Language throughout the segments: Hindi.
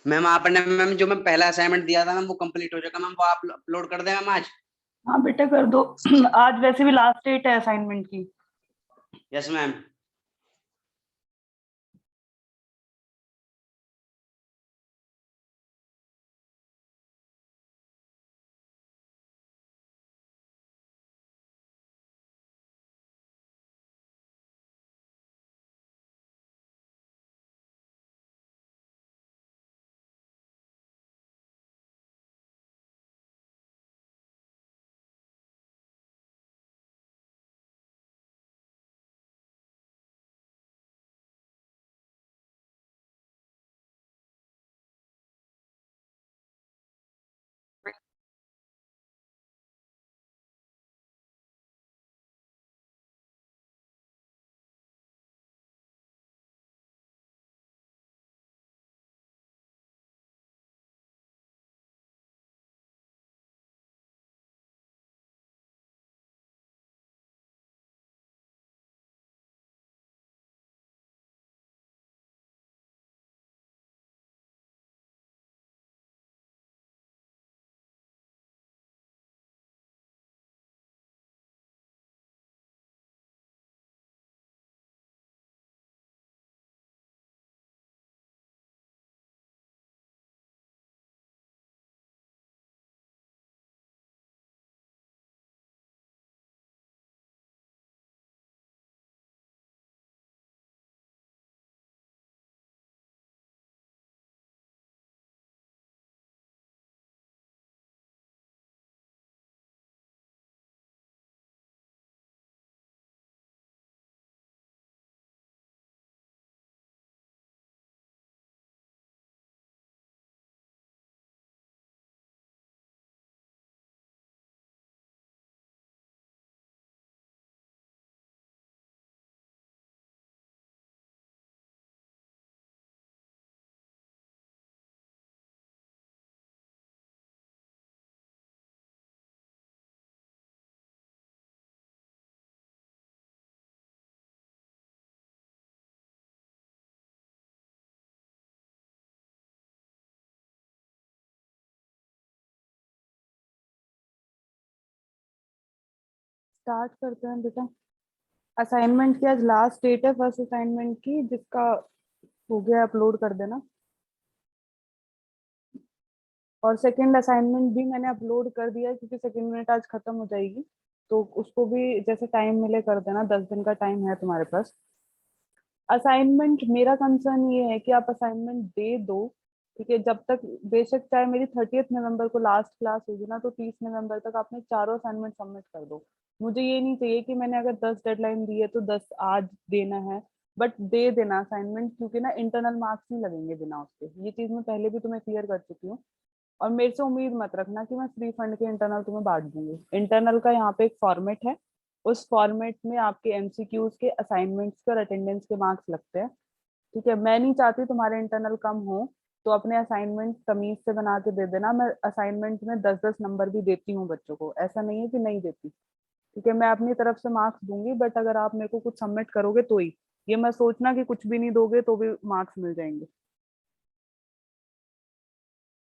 मैम आपने मैम जो मैं पहला असाइनमेंट दिया था मैम वो कंप्लीट हो जाएगा मैम, वो आप अपलोड कर दें मैम आज। हाँ बेटा कर दो। आज वैसे भी लास्ट डेट है असाइनमेंट की। Yes ma'am. स्टार्ट करते हैं बेटा। असाइनमेंट की आज लास्ट डेट है फर्स्ट असाइनमेंट की, जिसका हो गया अपलोड कर देना। और सेकंड असाइनमेंट भी मैंने अपलोड कर दिया है, क्योंकि सेकंड यूनिट आज खत्म हो जाएगी, तो उसको भी जैसे टाइम मिले कर देना। 10 दिन का टाइम है तुम्हारे पास। असाइनमेंट मेरा कंसर्न ये है कि आप असाइनमेंट दे दो, ठीक है। जब तक, बेशक चाहे मेरी 30 नवंबर को लास्ट क्लास होगी ना, तो 30 नवंबर तक आपने चारों असाइनमेंट सबमिट कर दो। मुझे ये नहीं चाहिए कि मैंने अगर 10 डेडलाइन दी है तो 10 आज देना है। बट दे देना असाइनमेंट, क्योंकि ना इंटरनल मार्क्स नहीं लगेंगे बिना उसके। ये चीज मैं पहले भी तुम्हें क्लियर कर चुकी हूँ। और मेरे से उम्मीद मत रखना कि मैं फ्री फंड के इंटरनल तुम्हें बांट दूंगी। इंटरनल का यहाँ पे एक फॉर्मेट है, उस फॉर्मेट में आपके एमसीक्यूज के, असाइनमेंट्स के और अटेंडेंस के मार्क्स लगते हैं, ठीक है। मैं नहीं चाहती तुम्हारे इंटरनल कम हो, तो अपने असाइनमेंट तमीज से बना के दे देना। मैं असाइनमेंट में 10-10 नंबर भी देती हूँ बच्चों को, ऐसा नहीं है कि नहीं देती, ठीक है। मैं अपनी तरफ से मार्क्स दूंगी, बट अगर आप मेरे को कुछ सबमिट करोगे तो ही। ये मैं सोचना कि कुछ भी नहीं दोगे तो भी मार्क्स मिल जाएंगे।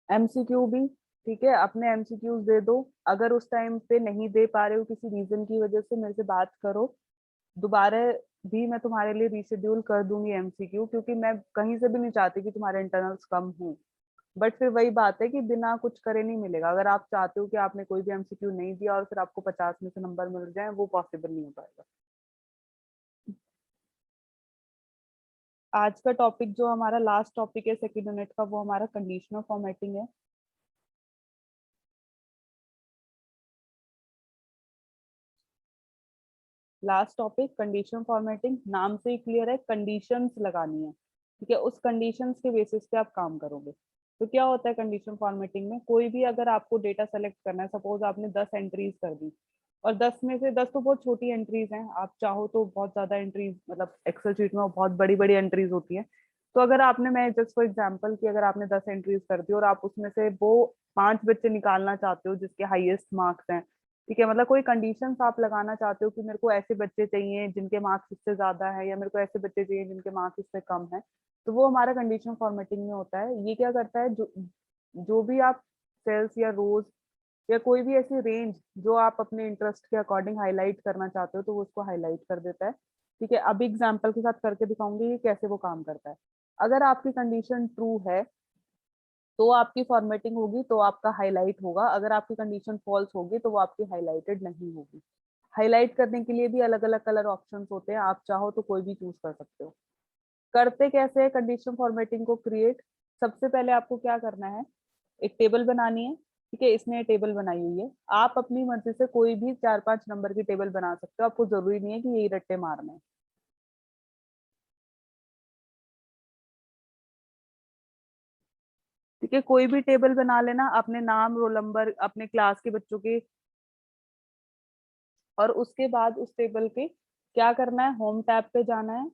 एमसीक्यू भी, ठीक है, अपने एमसीक्यूज दे दो। अगर उस टाइम पे नहीं दे पा रहे हो किसी रीजन की वजह से, मेरे से बात करो दोबारा। भी मैं तुम्हारे लिए रीशेड्यूल कर दूंगी एमसीक्यू, क्योंकि मैं कहीं से भी नहीं चाहती कि तुम्हारे इंटरनल्स कम हो। बट फिर वही बात है कि बिना कुछ करे नहीं मिलेगा। अगर आप चाहते हो कि आपने कोई भी एमसीक्यू नहीं दिया और फिर आपको 50 में से नंबर मिल जाए, वो पॉसिबल नहीं हो पाएगा। आज का टॉपिक जो हमारा लास्ट टॉपिक है सेकंड यूनिट का, वो हमारा कंडीशनल फॉर्मेटिंग है। लास्ट टॉपिक कंडीशन फॉर्मेटिंग, नाम से ही क्लियर है, कंडीशंस लगानी है, ठीक है। उस कंडीशंस के बेसिस पे आप काम करोगे। तो क्या होता है कंडीशन फॉर्मेटिंग में, कोई भी अगर आपको डेटा सेलेक्ट करना है, सपोज आपने 10 एंट्रीज कर दी, और 10 में से 10 तो बहुत छोटी एंट्रीज हैं, आप चाहो तो बहुत ज्यादा एंट्रीज, मतलब एक्सेल शीट में बहुत बड़ी बड़ी एंट्रीज होती है। तो अगर आपने, मैं जस्ट फॉर एग्जाम्पल की, अगर आपने 10 एंट्रीज कर दी और आप उसमें से वो 5 बच्चे निकालना चाहते हो जिसके हाईएस्ट मार्क्स हैं, ठीक है, मतलब कोई कंडीशंस आप लगाना चाहते हो कि मेरे को ऐसे बच्चे चाहिए जिनके मार्क्स इससे ज्यादा है, या मेरे को ऐसे बच्चे चाहिए जिनके मार्क्स इससे कम है, तो वो हमारा कंडीशन फॉर्मेटिंग में होता है। ये क्या करता है, जो भी आप सेल्स या रोज या कोई भी ऐसी रेंज जो आप अपने इंटरेस्ट के अकॉर्डिंग हाईलाइट करना चाहते हो, तो वो उसको हाईलाइट कर देता है। ठीक है, अभी एग्जांपल के साथ करके दिखाऊंगी कि कैसे वो काम करता है। अगर आपकी कंडीशन ट्रू है तो आपकी फॉर्मेटिंग होगी, तो आपका हाईलाइट होगा। अगर आपकी कंडीशन फॉल्स होगी तो वो आपकी हाईलाइटेड नहीं होगी। हाईलाइट करने के लिए भी अलग अलग कलर ऑप्शंस होते हैं, आप चाहो तो कोई भी चूज कर सकते हो। करते कैसे है कंडीशन फॉर्मेटिंग को क्रिएट? सबसे पहले आपको क्या करना है, एक टेबल बनानी है। ठीक है, इसने टेबल बनाई हुई है। आप अपनी मर्जी से कोई भी 4-5 नंबर की टेबल बना सकते हो, आपको जरूरी नहीं है कि यही रट्टे मारने हैं। ठीक है, कोई भी टेबल बना लेना, अपने नाम, रोल नंबर, अपने क्लास के बच्चों के। और उसके बाद उस टेबल के क्या करना है, होम टैब पे जाना है।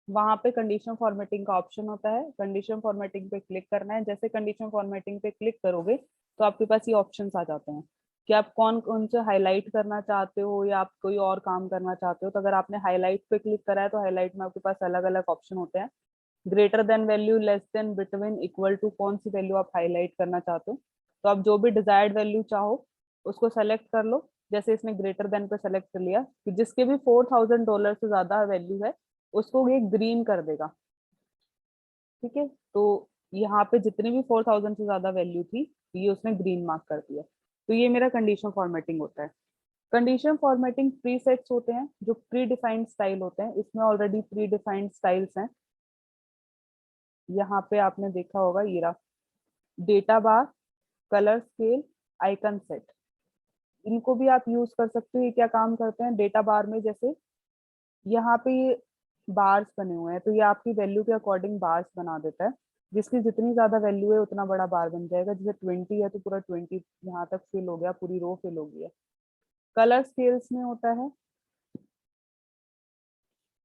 वहां पे कंडीशन फॉर्मेटिंग का ऑप्शन होता है, कंडीशन फॉर्मेटिंग पे क्लिक करना है। जैसे कंडीशन फॉर्मेटिंग पे क्लिक करोगे तो आपके पास ये ऑप्शंस आ जाते हैं कि आप कौन कौन से हाईलाइट करना चाहते हो या आप कोई और काम करना चाहते हो। तो अगर आपने हाईलाइट पे क्लिक करा है तो हाईलाइट में आपके पास अलग अलग ऑप्शन होते हैं। Greater than value, less than, between, equal to, कौन सी वैल्यू आप हाईलाइट करना चाहते हो। तो आप जो भी डिजायर्ड वैल्यू चाहो उसको सेलेक्ट कर लो। जैसे इसने ग्रेटर देन पे सेलेक्ट कर लिया कि जिसके भी $4000 से ज्यादा वैल्यू है उसको ये ग्रीन कर देगा। ठीक है, तो यहाँ पे जितनी भी 4000 से ज्यादा वैल्यू थी ये उसने ग्रीन मार्क कर दिया। तो ये मेरा कंडीशन फॉर्मेटिंग होता है। कंडीशन फॉर्मेटिंग प्री सेट्स होते हैं, जो प्री डिफाइंड स्टाइल होते हैं। इसमें ऑलरेडी प्री डिफाइंड स्टाइल्स हैं। यहाँ पे आपने देखा होगा, ये रहा डेटा बार, कलर स्केल, आइकन सेट। इनको भी आप यूज कर सकते हो। ये क्या काम करते हैं, डेटा बार में जैसे यहाँ पे ये बार्स बने हुए हैं, तो ये आपकी वैल्यू के अकॉर्डिंग बार्स बना देता है। जिसकी जितनी ज्यादा वैल्यू है उतना बड़ा बार बन जाएगा। जैसे 20 है तो पूरा 20 यहाँ तक फिल हो गया, पूरी रो फिल हो गई है। कलर स्केल्स में होता है,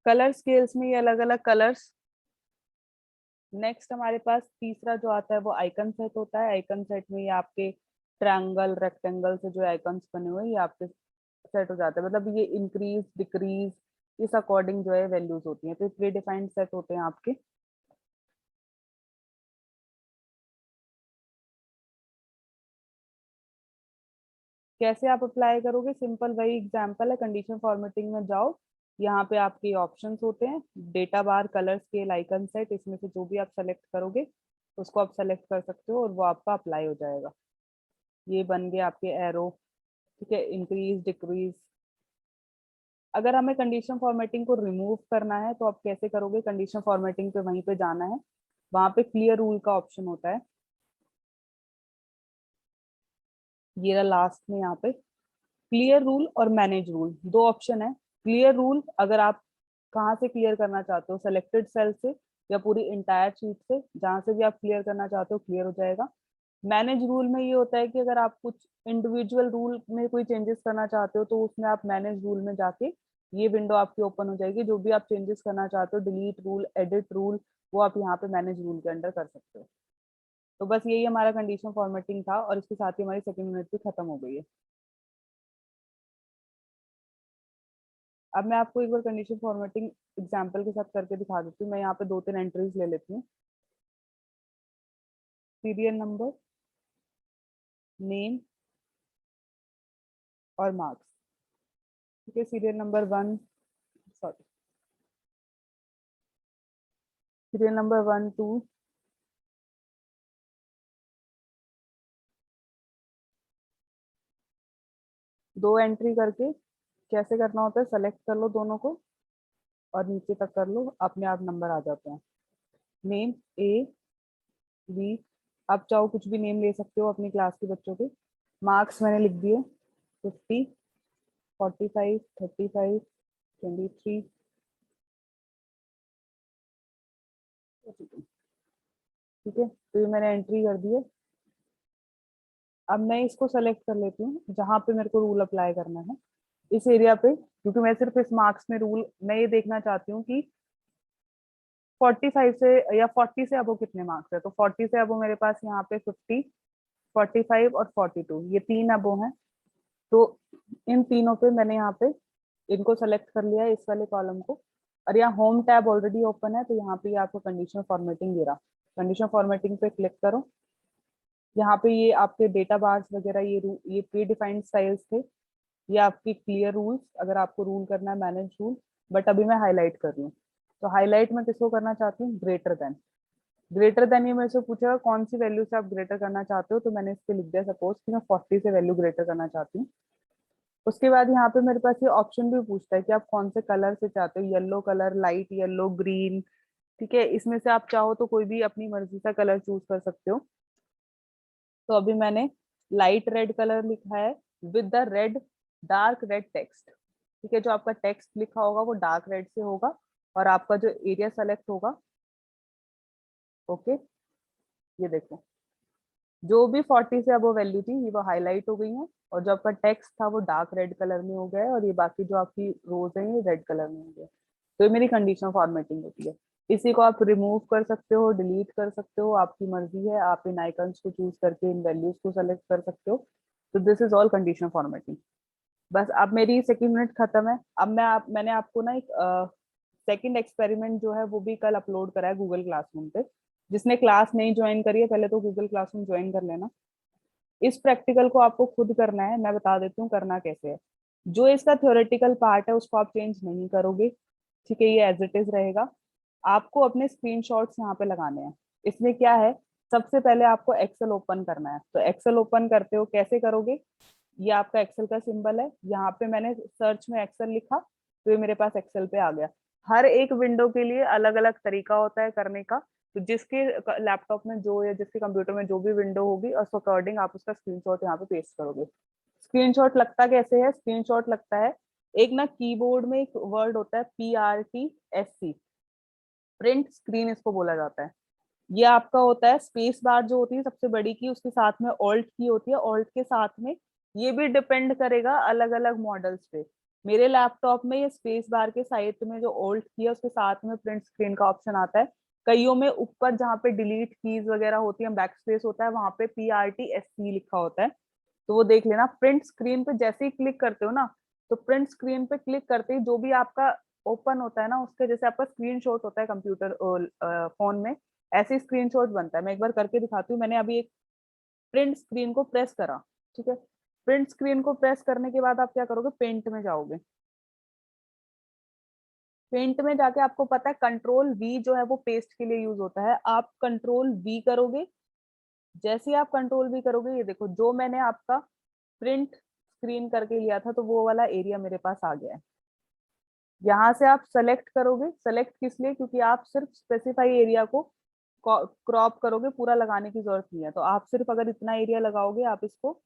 कलर स्केल्स में ये अलग अलग कलर्स। नेक्स्ट हमारे पास तीसरा जो आता है वो आइकन सेट होता है। आइकन सेट में ये आपके ट्रायंगल, रेक्टेंगल से जो आइकन्स बने हुए हैं ये आपके सेट हो जाता है। मतलब ये इंक्रीज, डिक्रीज, इस अकॉर्डिंग जो है वैल्यूज होती हैं। तो प्री डिफाइंड सेट होते हैं आपके। कैसे आप अप्लाई करोगे, सिंपल वही एग्जांपल है। कंडीशन फॉर्मेटिंग में जाओ, यहाँ पे आपके ऑप्शंस होते हैं, डेटा बार, कलर स्केल, आइकन सेट। इसमें से जो भी आप सेलेक्ट करोगे उसको आप सेलेक्ट कर सकते हो और वो आपका अप्लाई हो जाएगा। ये बन गए आपके एरो। ठीक है, इंक्रीज, डिक्रीज। अगर हमें कंडीशन फॉर्मेटिंग को रिमूव करना है तो आप कैसे करोगे, कंडीशन फॉर्मेटिंग पे वहीं पे जाना है। वहां पे क्लियर रूल का ऑप्शन होता है, ये लास्ट में यहाँ पे क्लियर रूल और मैनेज रूल दो ऑप्शन है। क्लियर रूल अगर आप कहाँ से क्लियर करना चाहते हो, सेलेक्टेड सेल से या पूरी इंटायर शीट से, जहां से भी आप क्लियर करना चाहते हो क्लियर हो जाएगा। मैनेज रूल में ये होता है कि अगर आप कुछ इंडिविजुअल रूल में कोई चेंजेस करना चाहते हो तो उसमें आप मैनेज रूल में जाके ये विंडो आपकी ओपन हो जाएगी। जो भी आप चेंजेस करना चाहते हो, डिलीट रूल, एडिट रूल, वो आप यहाँ पे मैनेज रूल के अंडर कर सकते हो। तो बस यही हमारा कंडीशन फॉर्मेटिंग था और इसके साथ ही हमारी सेकंड यूनिट भी खत्म हो गई है। अब मैं आपको एक बार कंडीशन फॉर्मेटिंग एग्जाम्पल के साथ करके दिखा देती हूँ। मैं यहाँ पे 2-3 एंट्रीज ले लेती हूँ। सीरियल नंबर, नेम और मार्क्स। ठीक है, serial number 1, sorry, serial number 1, 2, दो एंट्री करके कैसे करना होता है, सेलेक्ट कर लो दोनों को और नीचे तक कर लो, अपने आप नंबर आ जाते हैं। नेम A, B, आप चाहो कुछ भी नेम ले सकते हो अपनी क्लास के बच्चों के। मार्क्स मैंने लिख दिए 50, 45, 35, 23। ठीक है, तो ये मैंने एंट्री कर दी है। अब मैं इसको सेलेक्ट कर लेती हूँ जहां पे मेरे को रूल अप्लाई करना है, इस एरिया पे। क्योंकि मैं सिर्फ इस मार्क्स में रूल मैं ये देखना चाहती हूँ कि 45 से या 40 से अबो कितने मार्क्स है। तो 40 से अबो मेरे पास यहाँ पे 50, 45 और 42, ये तीन अबो हैं। तो इन तीनों पे मैंने यहाँ पे इनको सेलेक्ट कर लिया है, इस वाले कॉलम को। और यहाँ होम टैब ऑलरेडी ओपन है, तो यहाँ पे आपको कंडीशनल फॉर्मेटिंग दे रहा। कंडीशनल फॉर्मेटिंग पे क्लिक करो। यहाँ पे ये आपके डेटा बार्स वगैरह, ये प्री डिफाइंड स्टाइल्स थे, ये आपकी क्लियर रूल्स, अगर आपको रूल करना है मैनेज रूल, बट अभी मैं हाईलाइट कर रही हूँ। तो हाईलाइट मैं किसको करना चाहती हूँ, ग्रेटर देन। ग्रेटर देन ये मेरे से पूछा कौन सी वैल्यू से आप ग्रेटर करना चाहते हो, तो मैंने इस पे लिख दिया सपोज कि मैं 40 से वैल्यू ग्रेटर करना चाहती हूँ। उसके बाद यहाँ पे मेरे पास ये ऑप्शन भी पूछता है कि आप कौन से कलर से चाहते हो, yellow colour, light yellow, green. ठीक है, इसमें से आप चाहो तो कोई भी अपनी मर्जी का कलर चूज कर सकते हो। तो अभी मैंने लाइट रेड कलर लिखा है with the red, dark red text. ठीक है, जो आपका टेक्स्ट लिखा होगा वो डार्क रेड से होगा, और आपका जो एरिया सेलेक्ट होगा, ओके, ये देखो जो भी 40 से अब वो वैल्यू थी वो हाईलाइट हो गई है, और जो आपका टेक्स्ट था वो डार्क रेड कलर में हो गया है, और ये बाकी जो आपकी रोज है ये रेड कलर में हो गया। तो ये मेरी कंडीशनल फॉर्मेटिंग होती है। इसी को आप रिमूव कर सकते हो, डिलीट कर सकते हो, आपकी मर्जी है। आप इन आइकन्स को चूज करके इन वैल्यूज को सेलेक्ट कर सकते हो। तो this is all conditional formatting. बस अब मेरी सेकेंड मिनट खत्म है। अब मैंने आपको ना एक सेकंड एक्सपेरिमेंट जो है वो भी कल अपलोड करा है गूगल क्लासरूम पे। जिसने क्लास नहीं ज्वाइन करी है पहले तो गूगल क्लासरूम ज्वाइन कर लेना। इस प्रैक्टिकल को आपको खुद करना है, मैं बता देती हूँ करना कैसे है। जो इसका थ्योरेटिकल पार्ट है उसको आप चेंज नहीं करोगे, ठीक है, ये एज इट इज रहेगा। आपको अपने स्क्रीनशॉट्स यहाँ पे लगाने हैं। इसमें क्या है, सबसे पहले आपको एक्सेल ओपन करना है। तो एक्सेल ओपन करते हो कैसे करोगे, ये आपका एक्सेल का सिंबल है, यहाँ पे मैंने सर्च में एक्सेल लिखा तो ये मेरे पास एक्सेल पे आ गया। हर एक विंडो के लिए अलग अलग तरीका होता है करने का। तो जिसके लैपटॉप में जो या जिसके कंप्यूटर में जो भी विंडो होगी उस अकॉर्डिंग आप उसका स्क्रीनशॉट यहाँ पे पेस्ट करोगे। स्क्रीनशॉट लगता कैसे है, स्क्रीनशॉट लगता है एक ना कीबोर्ड में एक वर्ड होता है PRTSC, प्रिंट स्क्रीन इसको बोला जाता है। ये आपका होता है स्पेस बार जो होती है सबसे बड़ी की, उसके साथ में ऑल्ट की होती है, ऑल्ट के साथ में ये भी डिपेंड करेगा अलग अलग मॉडल्स पे। मेरे लैपटॉप में ये स्पेस बार के साइड में जो ऑल्ट की है उसके साथ में प्रिंट स्क्रीन का ऑप्शन आता है। कईयों में ऊपर जहाँ पे डिलीट कीज वगैरह होती है, बैक स्पेस होता है, वहां पे PRTSC लिखा होता है। तो वो देख लेना। प्रिंट स्क्रीन पे जैसे ही क्लिक करते हो ना, तो प्रिंट स्क्रीन पे क्लिक करते ही जो भी आपका ओपन होता है ना, उसके जैसे आपका स्क्रीनशॉट होता है कंप्यूटर फोन में, ऐसे स्क्रीनशॉट बनता है। मैं एक बार करके दिखाती हूँ। मैंने अभी एक प्रिंट स्क्रीन को प्रेस करा, ठीक है। प्रिंट स्क्रीन को प्रेस करने के बाद आप क्या करोगे, पेंट में जाओगे। पेंट में जाके आपको पता है कंट्रोल V जो है वो पेस्ट के लिए यूज होता है, आप कंट्रोल V करोगे। जैसे ही आप कंट्रोल V करोगे, ये देखो जो मैंने आपका प्रिंट स्क्रीन करके लिया था तो वो वाला एरिया मेरे पास आ गया है। यहाँ से आप सेलेक्ट करोगे, सेलेक्ट किस लिए, क्योंकि आप सिर्फ स्पेसिफाई एरिया को क्रॉप करोगे, पूरा लगाने की जरूरत नहीं है। तो आप सिर्फ अगर इतना एरिया लगाओगे, आप इसको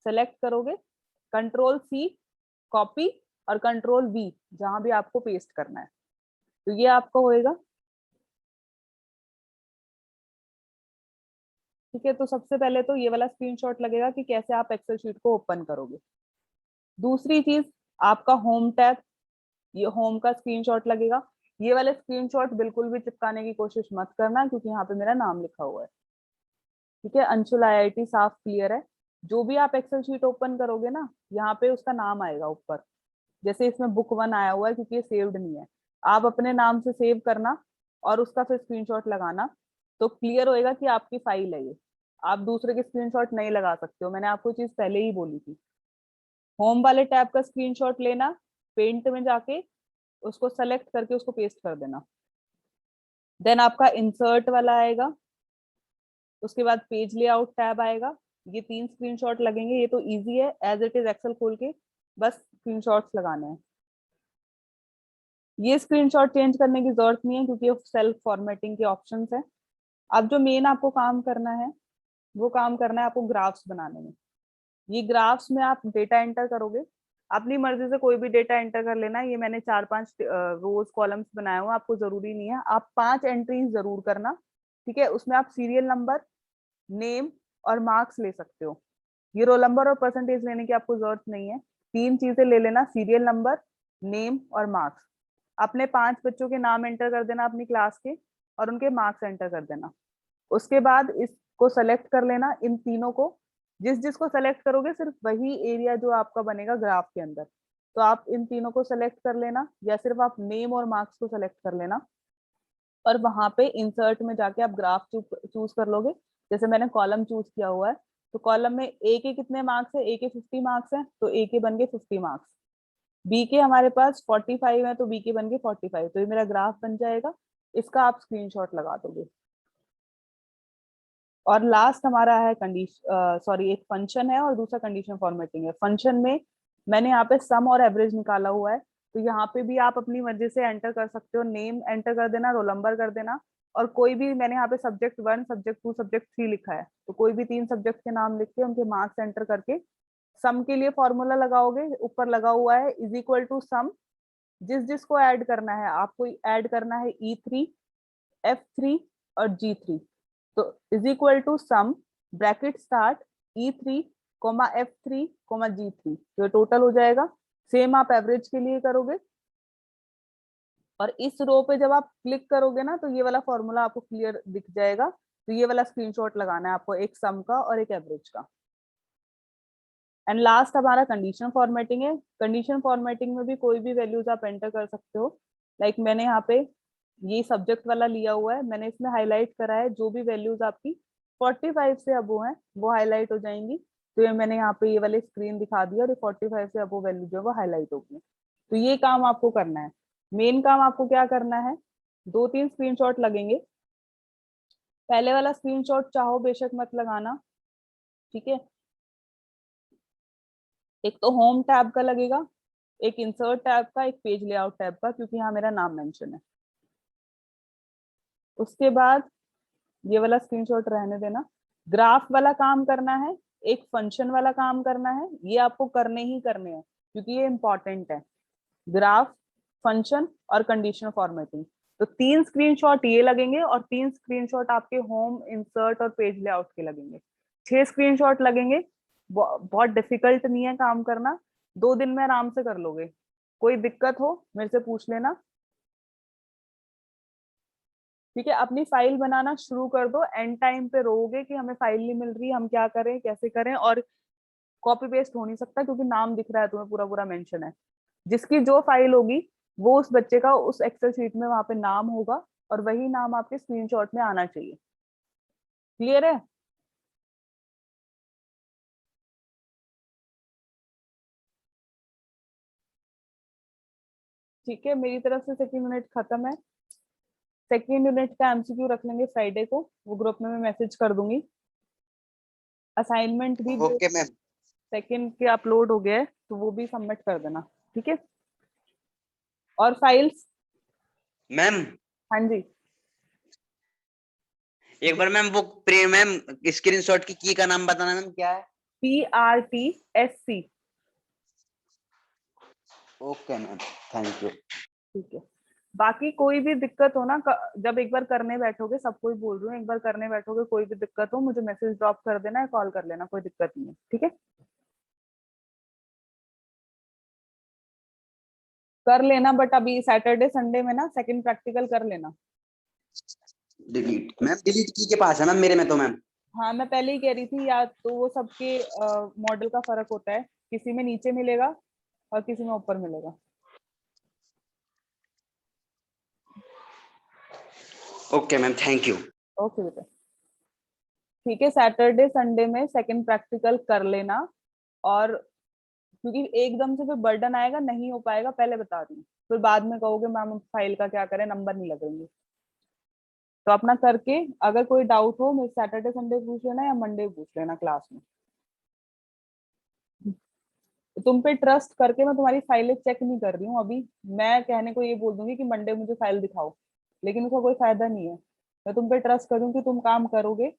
सेलेक्ट करोगे, कंट्रोल C कॉपी, और कंट्रोल V जहां भी आपको पेस्ट करना है, तो ये आपका होएगा। ठीक है, तो सबसे पहले तो ये वाला स्क्रीनशॉट लगेगा कि कैसे आप एक्सेल शीट को ओपन करोगे। दूसरी चीज, आपका होम टैब, ये होम का स्क्रीनशॉट लगेगा। ये वाले स्क्रीनशॉट बिल्कुल भी चिपकाने की कोशिश मत करना, क्योंकि यहाँ पे मेरा नाम लिखा हुआ है। ठीक है, अंशुल IIT साफ क्लियर है। जो भी आप एक्सेल शीट ओपन करोगे ना, यहाँ पे उसका नाम आएगा ऊपर। जैसे इसमें बुक 1 आया हुआ है क्योंकि ये सेव्ड नहीं है। आप अपने नाम से सेव करना और उसका फिर स्क्रीनशॉट लगाना, तो क्लियर होएगा कि आपकी फाइल है ये। आप दूसरे के स्क्रीनशॉट नहीं लगा सकते हो, मैंने आपको चीज पहले ही बोली थी। होम वाले टैब का स्क्रीनशॉट लेना, पेंट में जाके उसको सेलेक्ट करके उसको पेस्ट कर देना। देन आपका इंसर्ट वाला आएगा, उसके बाद पेज लेआउट टैब आएगा। ये 3 स्क्रीनशॉट लगेंगे। ये तो इजी है, एज इट इज एक्सेल खोल के बस स्क्रीनशॉट्स लगाने हैं। ये स्क्रीनशॉट चेंज करने की जरूरत नहीं है क्योंकि सेल्फ फॉर्मेटिंग के ऑप्शंस है। अब जो मेन आपको काम करना है वो काम करना है आपको ग्राफ्स बनाने में। ये ग्राफ्स में आप डेटा एंटर करोगे, अपनी मर्जी से कोई भी डेटा एंटर कर लेना। ये मैंने 4-5 रोज कॉलम्स बनाए हुए, आपको जरूरी नहीं है। आप 5 एंट्रीज जरूर करना, ठीक है। उसमें आप सीरियल नंबर, नेम और मार्क्स ले सकते हो। ये रोल नंबर और परसेंटेज लेने की आपको जरूरत नहीं है। 3 चीजें ले लेना, सीरियल नंबर, नेम और मार्क्स। अपने 5 बच्चों के नाम एंटर कर देना अपनी क्लास के, और उनके मार्क्स एंटर कर देना। उसके बाद इसको सेलेक्ट कर लेना, इन तीनों को। जिस जिसको सेलेक्ट करोगे सिर्फ वही एरिया जो आपका बनेगा ग्राफ के अंदर, तो आप इन तीनों को सेलेक्ट कर लेना, या सिर्फ आप नेम और मार्क्स को सेलेक्ट कर लेना, और वहां पे इंसर्ट में जाके आप ग्राफ चूज कर लोगे। जैसे मैंने कॉलम चूज किया हुआ है, तो कॉलम में ए के कितने मार्क्स है, ए के 50 मार्क्स है, तो ए के बन गए 50 मार्क्स। बी के हमारे पास 45 है, तो बी के बन गए 45। तो ये मेरा ग्राफ बन जाएगा, इसका आप स्क्रीनशॉट लगा दोगे। और लास्ट हमारा है कंडीशन, सॉरी, एक फंक्शन है और दूसरा कंडीशन फॉर्मेटिंग है। फंक्शन में मैंने यहाँ पे सम और एवरेज निकाला हुआ है, तो यहाँ पे भी आप अपनी मर्जी से एंटर कर सकते हो, नेम एंटर कर देना, रोल नंबर कर देना, और कोई भी, मैंने यहाँ पे सब्जेक्ट 1, सब्जेक्ट 2, सब्जेक्ट 3 लिखा है, तो कोई भी 3 सब्जेक्ट के नाम लिख के उनके मार्क्स एंटर करके सम के लिए फॉर्मूला लगाओगे, ऊपर लगा हुआ है इज इक्वल टू सम। जिस जिसको ऐड करना है, आपको ऐड करना है E3, F3 और G3। तो is equal to sum, bracket start, E3 comma F3 comma G3, तो टोटल हो जाएगा। सेम आप एवरेज के लिए करोगे, और इस रो पे जब आप क्लिक करोगे ना, तो ये वाला फॉर्मूला आपको क्लियर दिख जाएगा। तो ये वाला स्क्रीनशॉट लगाना है आपको, एक सम का और एक एवरेज का। एंड लास्ट हमारा कंडीशन फॉर्मेटिंग है। कंडीशन फॉर्मेटिंग में भी कोई भी वैल्यूज आप एंटर कर सकते हो। लाइक मैंने यहाँ पे ये सब्जेक्ट वाला लिया हुआ है, मैंने इसमें हाईलाइट करा है, जो भी वैल्यूज आपकी 45 से अबो हैं वो हाईलाइट हो जाएंगी। तो ये मैंने यहाँ पे ये वाली स्क्रीन दिखा दी, और 45 से अबो वैल्यू जो है वो हाईलाइट होगी। तो ये काम आपको करना है। मेन काम आपको क्या करना है, 2-3 स्क्रीनशॉट लगेंगे। पहले वाला स्क्रीनशॉट चाहो बेशक मत लगाना, ठीक है। एक तो होम टैब का लगेगा, एक इंसर्ट टैब का, एक पेज लेआउट टैब का, क्योंकि यहाँ मेरा नाम मेंशन है। उसके बाद ये वाला स्क्रीनशॉट रहने देना। ग्राफ वाला काम करना है, एक फंक्शन वाला काम करना है, ये आपको करने ही करने हैं क्योंकि ये इंपॉर्टेंट है। ग्राफ, फंक्शन और कंडीशनल फॉर्मेटिंग। तो 3 स्क्रीनशॉट ये लगेंगे, और 3 स्क्रीनशॉट आपके होम, इंसर्ट और पेज लेआउट के लगेंगे। 6 स्क्रीनशॉट लगेंगे। बहुत डिफिकल्ट नहीं है काम करना, 2 दिन में आराम से कर लोगे। कोई दिक्कत हो मेरे से पूछ लेना, ठीक है। अपनी फाइल बनाना शुरू कर दो, एंड टाइम पे रोगे कि हमें फाइल नहीं मिल रही, हम क्या करें, कैसे करें। और कॉपी पेस्ट हो नहीं सकता क्योंकि नाम दिख रहा है तुम्हें, पूरा पूरा मेंशन है। जिसकी जो फाइल होगी वो उस बच्चे का उस एक्सेल शीट में वहां पे नाम होगा, और वही नाम आपके स्क्रीनशॉट में आना चाहिए। क्लियर है? ठीक है, मेरी तरफ से सेकंड यूनिट खत्म है। सेकंड यूनिट का एमसीक्यू रख लेंगे फ्राइडे को, वो ग्रुप में मैं मैसेज कर दूंगी। असाइनमेंट भी ओके मैम। सेकंड के अपलोड हो गया है, तो वो भी सबमिट कर देना, ठीक है। और फाइल्स, मैम हाँ जी, एक बार मैम वो प्रे मैम स्क्रीनशॉट की का नाम बताना मैम, क्या है? PRTSC। Okay ma'am, thank you. ठीक है। बाकी कोई भी दिक्कत हो ना, जब एक बार करने बैठोगे, सबको ही बोल रही हूँ, एक बार करने बैठोगे कोई भी दिक्कत हो मुझे मैसेज ड्रॉप कर देना है, कॉल कर लेना, कोई दिक्कत नहीं है, ठीक है। कर लेना, बट अभी सैटरडे संडे में ना सेकंड प्रैक्टिकल कर लेना। डिलीट मैम, डिलीट की के पास है मैम मेरे में तो मैम। हाँ, मैं पहले ही कह रही थी, या तो वो सबके मॉडल का फर्क होता है, किसी में नीचे मिलेगा और किसी में ऊपर मिलेगा। Okay ma'am, thank you. Okay बेटा, ठीक है। सैटरडे संडे में सेकंड प्रैक्टिकल कर लेना, और क्योंकि एकदम से फिर बर्डन आएगा, नहीं हो पाएगा, पहले बता रही हूँ। फिर बाद में कहोगे मैम फाइल का क्या करें, नंबर नहीं लगेंगे। तो अपना करके, अगर कोई डाउट हो मेरे सैटरडे संडे पूछ लेना, या मंडे पूछ लेना क्लास में। तुम पे ट्रस्ट करके मैं तुम्हारी फाइलें चेक नहीं कर रही हूँ अभी। मैं कहने को ये बोल दूंगी कि मंडे मुझे फाइल दिखाओ, लेकिन उसका कोई फायदा नहीं है। मैं तुम पे ट्रस्ट करूँ कि तुम काम करोगे,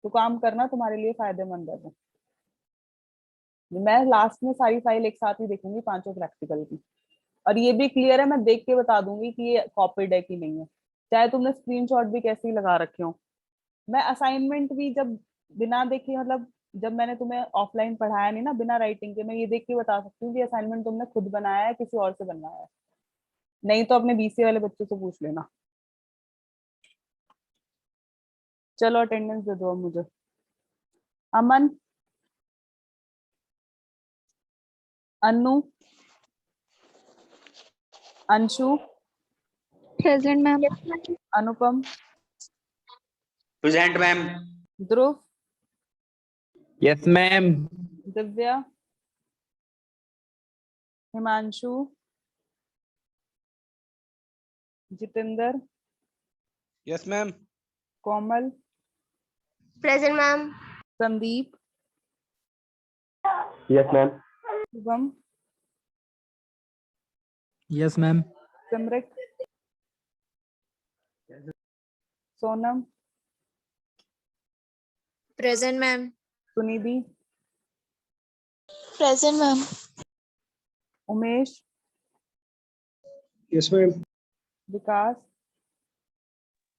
तो काम करना तुम्हारे लिए फायदेमंद है। मैं लास्ट में सारी फाइल एक साथ ही देखूंगी, 5 प्रैक्टिकल की। और ये भी क्लियर है, मैं देख के बता दूंगी कि ये कॉपीड है कि नहीं है, चाहे तुमने स्क्रीनशॉट भी कैसे ही लगा रखे हो। मैं असाइनमेंट भी जब बिना देखे, मतलब जब मैंने तुम्हें ऑफलाइन पढ़ाया नहीं ना, बिना राइटिंग के, मैं ये देख के बता सकती हूँ कि असाइनमेंट तुमने खुद बनाया है, किसी और से बनवाया है। नहीं तो अपने बीसीए वाले बच्चों से पूछ लेना। चलो अटेंडेंस दे दो अब मुझे। Aman, Anu, Anshu, present ma'am. Anupam, present ma'am. Dhruv, yes ma'am. Divya, Himanshu, Jitendra, yes ma'am. Komal, present ma'am. Sandeep, yes ma'am. Shubham, yes ma'am. Simrat, Sonam, present ma'am. Sunidhi, present ma'am. Umesh, yes ma'am. Vikas,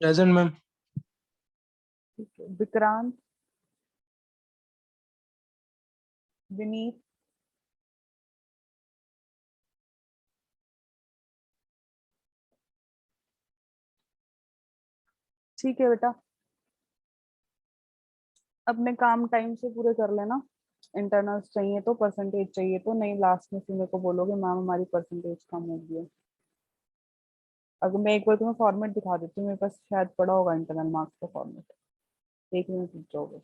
present ma'am. Vikrant, Vineet, ठीक है बेटा, अपने काम टाइम से पूरे कर लेना। इंटरनल्स चाहिए तो, परसेंटेज चाहिए तो, नहीं लास्ट में फिर मेरे को बोलोगे मैम हमारी परसेंटेज कम हो गई है। अगर मैं एक बार तुम्हें फॉर्मेट दिखा देती हूँ, मेरे पास शायद पड़ा होगा इंटरनल मार्क्स का फॉर्मेट, एक मिनट रुक जाओ बस।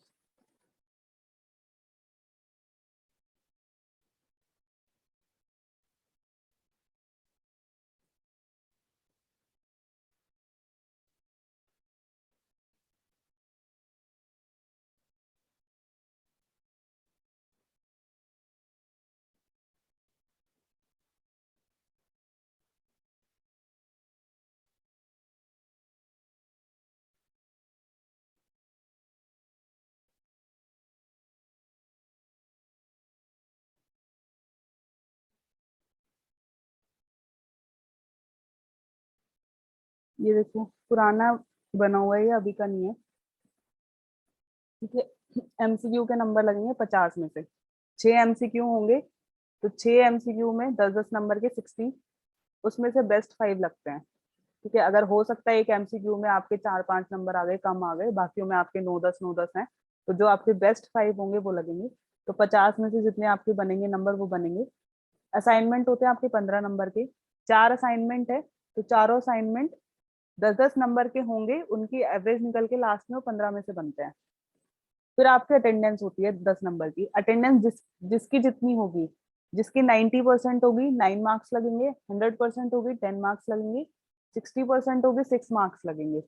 ये देखो पुराना बना हुआ है, ये अभी का नहीं है। ठीक है, एमसीक्यू के नंबर लगेंगे 50 में से 6 एमसीक्यू होंगे, तो 6 एमसीक्यू में 10-10 नंबर के 60, उसमें से बेस्ट 5 लगते हैं। ठीक है, अगर हो सकता है एक एमसीक्यू में आपके 4-5 नंबर आ गए, कम आ गए, बाकियों में आपके 9-10 हैं, तो जो आपके बेस्ट 5 होंगे वो लगेंगे। तो 50 में से जितने आपके बनेंगे नंबर वो बनेंगे। असाइनमेंट होते हैं आपके 15 नंबर के, 4 असाइनमेंट है, तो चारों असाइनमेंट 10-10 नंबर के होंगे, उनकी एवरेज निकल के लास्ट में वो 15 में से बनते हैं। फिर आपकी अटेंडेंस होती है 10 नंबर की। अटेंडेंस जिसकी जितनी होगी, जिसकी 90% होगी 9 मार्क्स लगेंगे, 100% होगी 10 मार्क्स लगेंगे, 60% होगी 6 मार्क्स लगेंगे।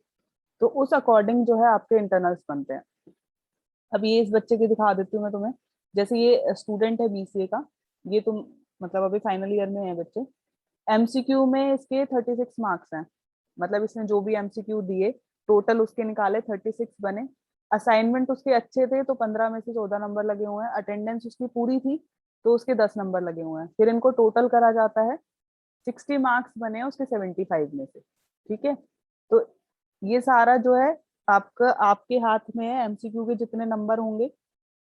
तो उस अकॉर्डिंग जो है आपके इंटरनल्स बनते हैं। अब ये इस बच्चे की दिखा देती हूँ मैं तुम्हें। जैसे ये स्टूडेंट है बीसीए का, ये तुम मतलब अभी फाइनल ईयर में है बच्चे। एमसीक्यू में इसके 36 मार्क्स हैं, मतलब इसने जो भी एमसीक्यू दिए टोटल उसके निकाले 36 बने। असाइनमेंट उसके अच्छे थे तो 15 में से 14 नंबर लगे हुए हैं। अटेंडेंस उसकी पूरी थी तो उसके 10 नंबर लगे हुए हैं। फिर इनको टोटल करा जाता है, 60 मार्क्स बने हैं उसके 75 में से। ठीक है, तो ये सारा जो है आपका आपके हाथ में है। एमसीक्यू के जितने नंबर होंगे,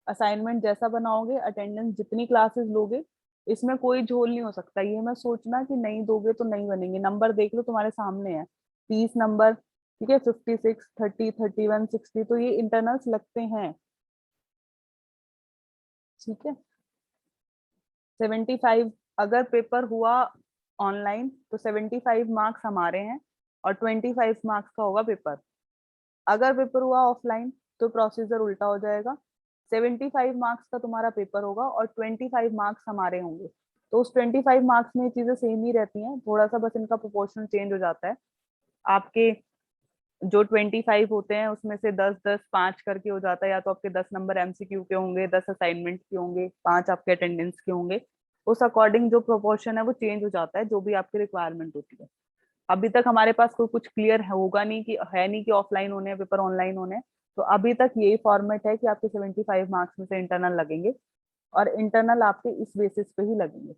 असाइनमेंट जैसा बनाओगे, अटेंडेंस जितनी क्लासेस लोगे, इसमें कोई झोल नहीं हो सकता। ये मैं सोचना कि नहीं दोगे तो नहीं बनेंगे। नंबर देख लो तुम्हारे सामने है, 30 नंबर। ठीक है, 56, 30, 31, 60, तो ये इंटरनल्स लगते हैं। ठीक है, 75 अगर पेपर हुआ ऑनलाइन तो 75 मार्क्स हमारे हैं और 25 मार्क्स का होगा पेपर। अगर पेपर हुआ ऑफलाइन तो प्रोसीजर उल्टा हो जाएगा, 75 मार्क्स का तुम्हारा पेपर होगा और 25 मार्क्स हमारे होंगे। तो उस 25 मार्क्स में ये चीजें सेम ही रहती हैं, थोड़ा सा बस इनका प्रोपोर्शन चेंज हो जाता है। आपके जो 25 होते हैं उसमें से 10-10 5 करके हो जाता है, या तो आपके 10 नंबर एमसीक्यू के होंगे, 10 असाइनमेंट के होंगे, 5 आपके अटेंडेंस के होंगे। उस अकॉर्डिंग जो प्रोपोर्शन है वो चेंज हो जाता है, जो भी आपकी रिक्वायरमेंट होती है। अभी तक हमारे पास कोई कुछ क्लियर होगा नहीं कि है नहीं कि ऑफलाइन होने हैं पेपर, ऑनलाइन होने हैं। तो अभी तक यही फॉर्मेट है कि आपके 75 मार्क्स में से इंटरनल लगेंगे और इंटरनल आपके इस बेसिस पे ही लगेंगे।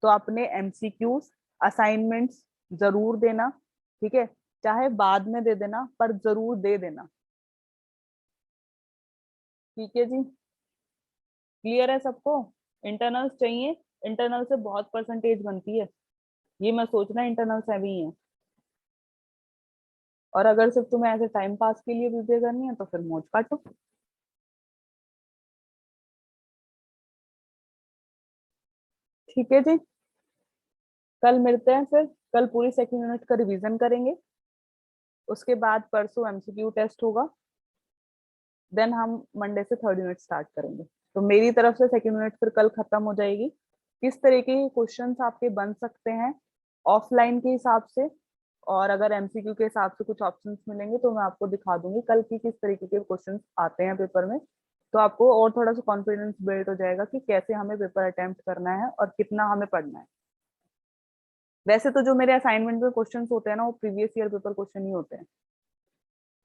तो अपने एमसीक्यूज असाइनमेंट्स जरूर देना। ठीक है, चाहे बाद में दे देना पर जरूर दे देना। ठीक है जी, क्लियर है सबको? इंटरनल्स चाहिए, इंटरनल से बहुत परसेंटेज बनती है। ये मैं सोचना इंटरनल्स हैवी है। और अगर सिर्फ तुम्हें ऐसे टाइम पास के लिए प्रिपेयर करनी है तो फिर मौज काटो। ठीक है जी। कल मिलते हैं फिर, कल पूरी सेकंड यूनिट का रिवीजन करेंगे, उसके बाद परसों एमसीक्यू टेस्ट होगा, देन हम मंडे से थर्ड यूनिट स्टार्ट करेंगे। तो मेरी तरफ से सेकंड यूनिट फिर कल खत्म हो जाएगी। किस तरीके के क्वेश्चंस आपके बन सकते हैं ऑफलाइन के हिसाब से, और अगर एमसीक्यू के हिसाब से कुछ ऑप्शंस मिलेंगे तो मैं आपको दिखा दूंगी कल की किस तरीके के क्वेश्चंस आते हैं पेपर में। तो आपको और थोड़ा सा कॉन्फिडेंस बिल्ड हो जाएगा कि कैसे हमें पेपर अटेम्प्ट करना है और कितना हमें पढ़ना है। वैसे तो जो मेरे असाइनमेंट में क्वेश्चंस होते हैं ना, वो प्रीवियस ईयर पेपर क्वेश्चन ही होते हैं,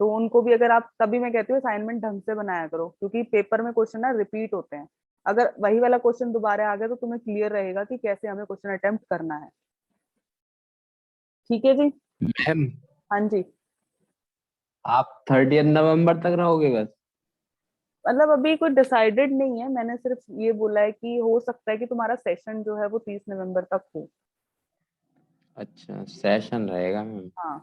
तो उनको भी अगर आप, तभी मैं कहती हूँ असाइनमेंट ढंग से बनाया करो, क्योंकि पेपर में क्वेश्चन ना रिपीट होते हैं। अगर वही वाला क्वेश्चन दोबारा आ गया तो तुम्हें क्लियर रहेगा कि कैसे हमें क्वेश्चन अटेम्प्ट करना है। ठीक है जी। मैम हाँ जी, आप 30 नवंबर तक रहोगे बस? मतलब अभी कोई डिसाइडेड नहीं है, मैंने सिर्फ ये बोला है कि हो सकता है कि तुम्हारा सेशन जो है वो 30 नवंबर तक हो। अच्छा, सेशन रहेगा मैम। हाँ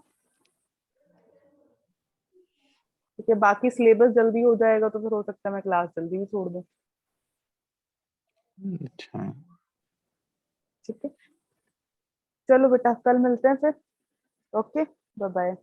ठीक है, बाकी सिलेबस जल्दी हो जाएगा तो फिर हो सकता है मैं क्लास जल्दी भी छोड़ दूँ। अच्छा। ठीक है, चलो बेटा कल मिलते हैं फिर। Okay, bye bye.